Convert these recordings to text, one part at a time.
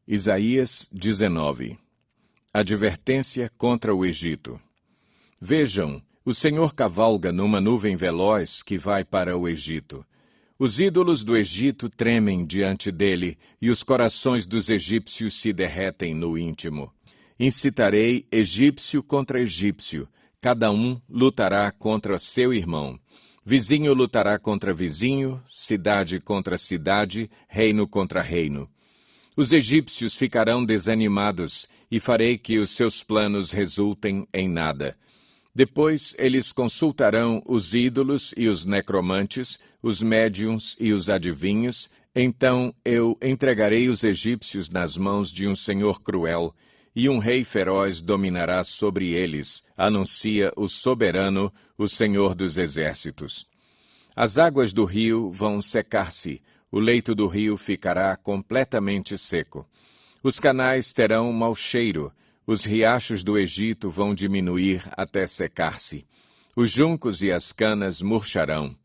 Isaías 19. Advertência contra o Egito. Vejam, o Senhor cavalga numa nuvem veloz que vai para o Egito. Os ídolos do Egito tremem diante dele, e os corações dos egípcios se derretem no íntimo. Incitarei egípcio contra egípcio, cada um lutará contra seu irmão. Vizinho lutará contra vizinho, cidade contra cidade, reino contra reino. Os egípcios ficarão desanimados, e farei que os seus planos resultem em nada. Depois eles consultarão os ídolos e os necromantes, os médiuns e os adivinhos. Então eu entregarei os egípcios nas mãos de um senhor cruel, e um rei feroz dominará sobre eles, anuncia o soberano, o Senhor dos exércitos. As águas do rio vão secar-se, o leito do rio ficará completamente seco. Os canais terão mau cheiro, os riachos do Egito vão diminuir até secar-se. Os juncos e as canas murcharão.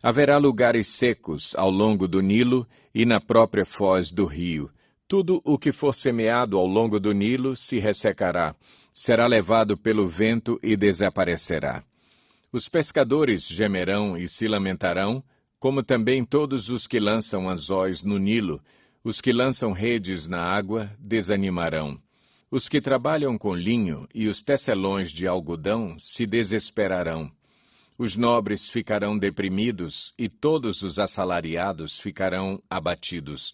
Haverá lugares secos ao longo do Nilo e na própria foz do rio. Tudo o que for semeado ao longo do Nilo se ressecará, será levado pelo vento e desaparecerá. Os pescadores gemerão e se lamentarão, como também todos os que lançam anzóis no Nilo. Os que lançam redes na água desanimarão. Os que trabalham com linho e os tecelões de algodão se desesperarão. Os nobres ficarão deprimidos e todos os assalariados ficarão abatidos.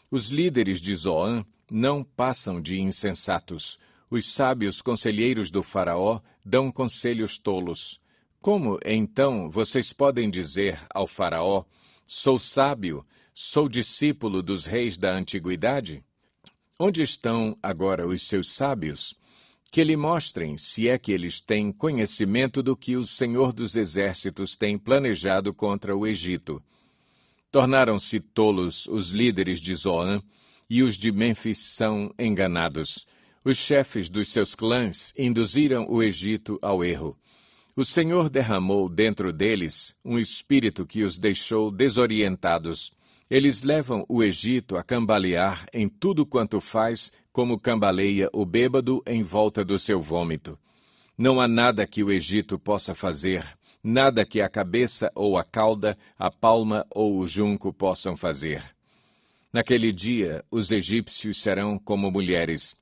Os líderes de Zoan não passam de insensatos. Os sábios conselheiros do faraó dão conselhos tolos. Como, então, vocês podem dizer ao faraó, sou sábio, sou discípulo dos reis da antiguidade? Onde estão agora os seus sábios? Que lhe mostrem se é que eles têm conhecimento do que o Senhor dos Exércitos tem planejado contra o Egito. Tornaram-se tolos os líderes de Zoan, e os de Mênfis são enganados. Os chefes dos seus clãs induziram o Egito ao erro. O Senhor derramou dentro deles um espírito que os deixou desorientados. Eles levam o Egito a cambalear em tudo quanto faz, como cambaleia o bêbado em volta do seu vômito. Não há nada que o Egito possa fazer, nada que a cabeça ou a cauda, a palma ou o junco possam fazer. Naquele dia, os egípcios serão como mulheres.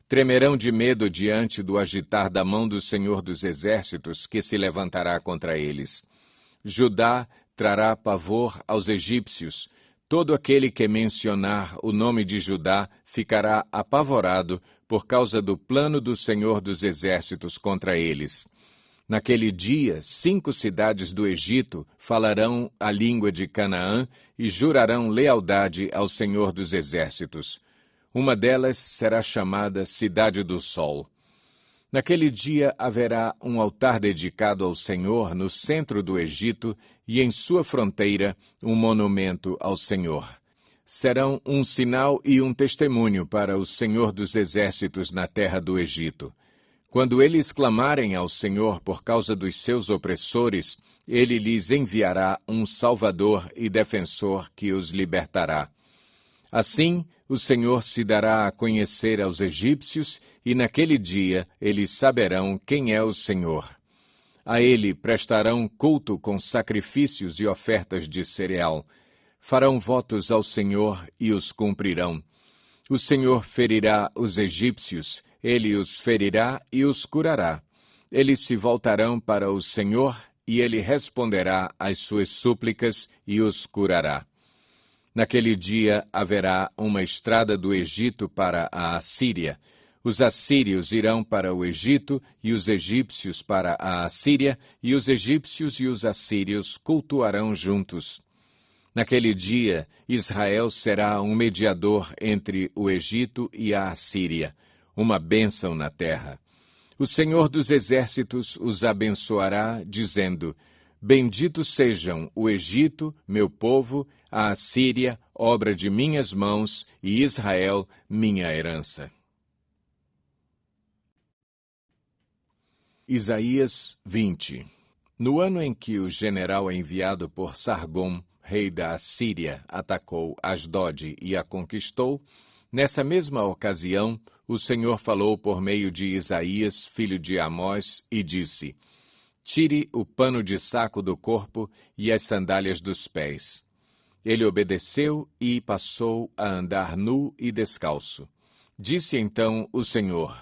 Tremerão de medo diante do agitar da mão do Senhor dos Exércitos que se levantará contra eles. Judá trará pavor aos egípcios. Todo aquele que mencionar o nome de Judá ficará apavorado por causa do plano do Senhor dos Exércitos contra eles. Naquele dia, 5 cidades do Egito falarão a língua de Canaã e jurarão lealdade ao Senhor dos Exércitos. Uma delas será chamada Cidade do Sol. Naquele dia haverá um altar dedicado ao Senhor no centro do Egito e em sua fronteira um monumento ao Senhor. Serão um sinal e um testemunho para o Senhor dos Exércitos na terra do Egito. Quando eles clamarem ao Senhor por causa dos seus opressores, ele lhes enviará um Salvador e defensor que os libertará. Assim, o Senhor se dará a conhecer aos egípcios, e naquele dia eles saberão quem é o Senhor. A ele prestarão culto com sacrifícios e ofertas de cereal. Farão votos ao Senhor e os cumprirão. O Senhor ferirá os egípcios, ele os ferirá e os curará. Eles se voltarão para o Senhor, e ele responderá às suas súplicas e os curará. Naquele dia haverá uma estrada do Egito para a Assíria. Os assírios irão para o Egito, e os egípcios para a Assíria, e os egípcios e os assírios cultuarão juntos. Naquele dia, Israel será um mediador entre o Egito e a Assíria, uma bênção na terra. O Senhor dos Exércitos os abençoará, dizendo: Bendito sejam o Egito, meu povo, a Assíria, obra de minhas mãos, e Israel, minha herança. Isaías 20. No ano em que o general enviado por Sargom, rei da Assíria, atacou Asdod e a conquistou, Nessa mesma ocasião, o Senhor falou por meio de Isaías, filho de Amós, e disse: Tire o pano de saco do corpo e as sandálias dos pés. Ele obedeceu e passou a andar nu e descalço. Disse então o Senhor: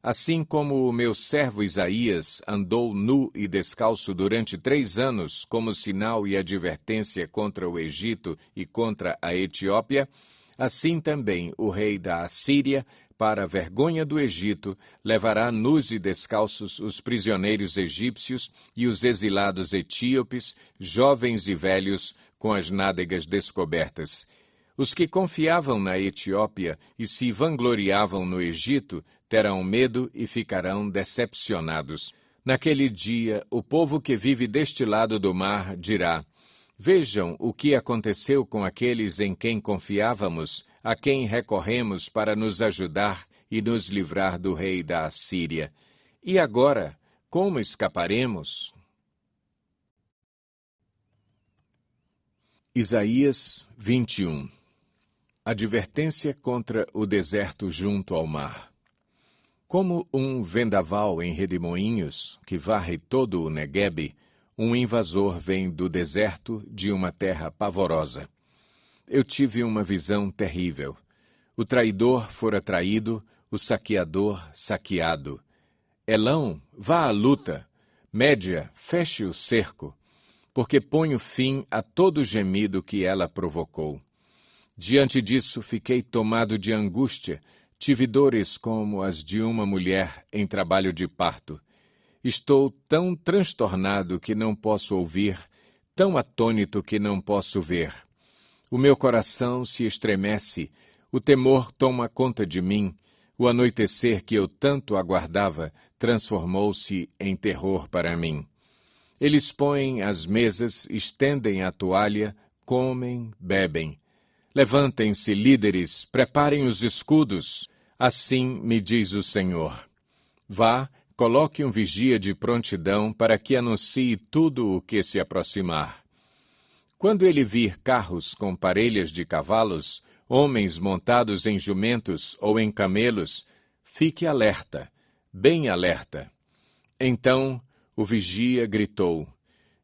Assim como o meu servo Isaías andou nu e descalço durante 3 anos como sinal e advertência contra o Egito e contra a Etiópia, assim também o rei da Assíria, para a vergonha do Egito, levará nus e descalços os prisioneiros egípcios e os exilados etíopes, jovens e velhos, com as nádegas descobertas. Os que confiavam na Etiópia e se vangloriavam no Egito terão medo e ficarão decepcionados. Naquele dia, o povo que vive deste lado do mar dirá: Vejam o que aconteceu com aqueles em quem confiávamos, a quem recorremos para nos ajudar e nos livrar do rei da Assíria. E agora, como escaparemos? Isaías 21. Advertência contra o deserto junto ao mar. Como um vendaval em redemoinhos, que varre todo o Neguebe, um invasor vem do deserto de uma terra pavorosa. Eu tive uma visão terrível. O traidor fora traído, o saqueador saqueado. Elão, vá à luta. Média, feche o cerco, porque ponho fim a todo gemido que ela provocou. Diante disso, fiquei tomado de angústia, tive dores como as de uma mulher em trabalho de parto. Estou tão transtornado que não posso ouvir, tão atônito que não posso ver. O meu coração se estremece, o temor toma conta de mim, o anoitecer que eu tanto aguardava transformou-se em terror para mim. Eles põem as mesas, estendem a toalha, comem, bebem. Levantem-se, líderes, preparem os escudos. Assim me diz o Senhor. Vá, coloque um vigia de prontidão para que anuncie tudo o que se aproximar. Quando ele vir carros com parelhas de cavalos, homens montados em jumentos ou em camelos, fique alerta, bem alerta. Então o vigia gritou: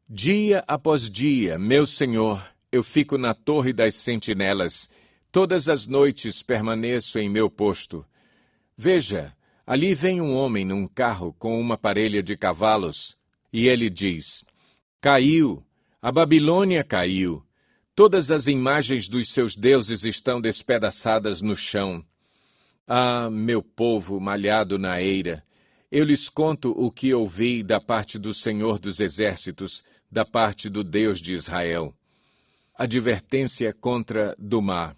Dia após dia, meu senhor, eu fico na torre das sentinelas. Todas as noites permaneço em meu posto. Veja, ali vem um homem num carro com uma parelha de cavalos, e ele diz: Caiu, a Babilônia caiu. Todas as imagens dos seus deuses estão despedaçadas no chão. Ah, meu povo malhado na eira, eu lhes conto o que ouvi da parte do Senhor dos Exércitos, da parte do Deus de Israel. Advertência contra Dumá.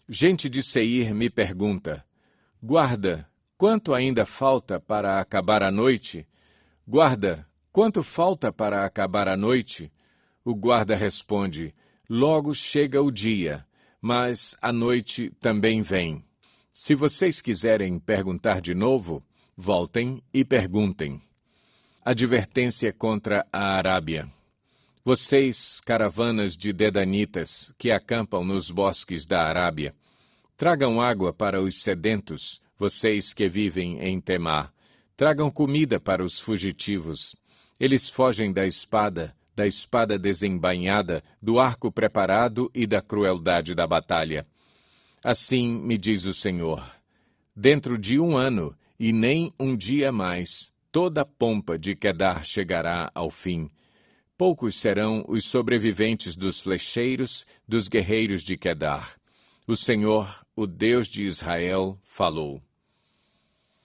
Gente de Seir me pergunta: Guarda, quanto ainda falta para acabar a noite? Guarda, quanto falta para acabar a noite? O guarda responde: Logo chega o dia, mas a noite também vem. Se vocês quiserem perguntar de novo, voltem e perguntem. Advertência contra a Arábia. Vocês, caravanas de dedanitas, que acampam nos bosques da Arábia, tragam água para os sedentos, vocês que vivem em Temá. Tragam comida para os fugitivos. Eles fogem da espada desembainhada, do arco preparado e da crueldade da batalha. Assim me diz o Senhor: dentro de 1 ano, e nem um dia mais, toda a pompa de Quedar chegará ao fim. Poucos serão os sobreviventes dos flecheiros, dos guerreiros de Quedar. O Senhor, o Deus de Israel, falou.